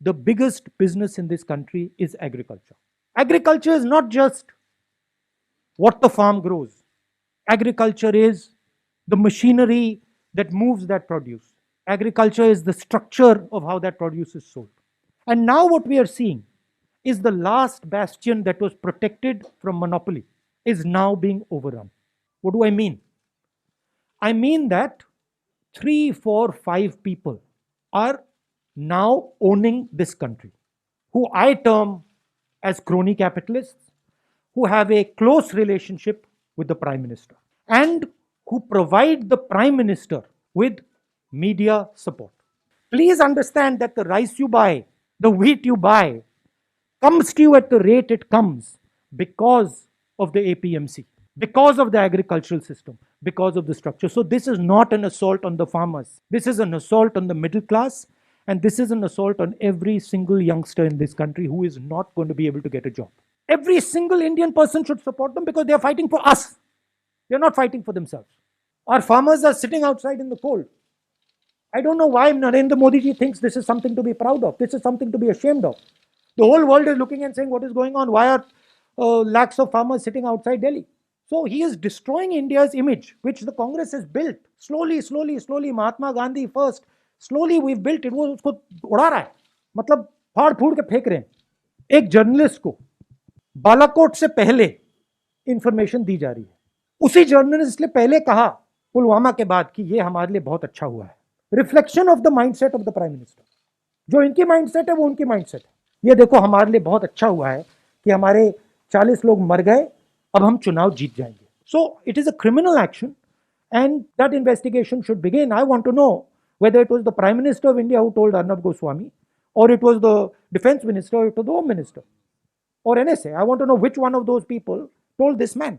the biggest business in this country is agriculture. Agriculture is not just what the farm grows. Agriculture is the machinery that moves that produce. Agriculture is the structure of how that produce is sold. And now what we are seeing is the last bastion that was protected from monopoly is now being overrun. What do I mean? I mean that three, four, five people are now owning this country, who I term as crony capitalists, who have a close relationship with the Prime Minister, and who provide the Prime Minister with media support. Please understand that the rice you buy, the wheat you buy, comes to you at the rate it comes because of the APMC, because of the agricultural system, because of the structure. So, this is not an assault on the farmers. This is an assault on the middle class, and this is an assault on every single youngster in this country who is not going to be able to get a job. Every single Indian person should support them because they are fighting for us. They are not fighting for themselves. Our farmers are sitting outside in the cold. I don't know why Narendra Modi ji thinks this is something to be proud of. This is something to be ashamed of. The whole world is looking and saying, what is going on? Why are lakhs of farmers sitting outside Delhi? So he is destroying India's image, which the Congress has built. Slowly, slowly, slowly, Mahatma Gandhi first. Slowly we've built it. वो उसको उड़ा रहा है, मतलब फाड़ फूड़ के फेंक रहे हैं. एक जर्नलिस्ट को बालाकोट से पहले इंफॉर्मेशन दी जा रही है. उसी जर्नलिस्ट ने पहले कहा पुलवामा के बाद कि ये हमारे लिए बहुत अच्छा हुआ है. Reflection of the mindset of the prime minister. जो इनकी माइंडसेट है वो उनकी माइंडसेट है. ये देखो हमारे लिए बहुत अच्छा हुआ है कि हमारे 40 लोग मर गए, अब हम चुनाव जीत जाएंगे. So it is a criminal action and that investigation should begin. I want to know whether it was the Prime Minister of India who told Arnab Goswami, or it was the Defense Minister, or it was the Home Minister, or NSA. I want to know which one of those people told this man.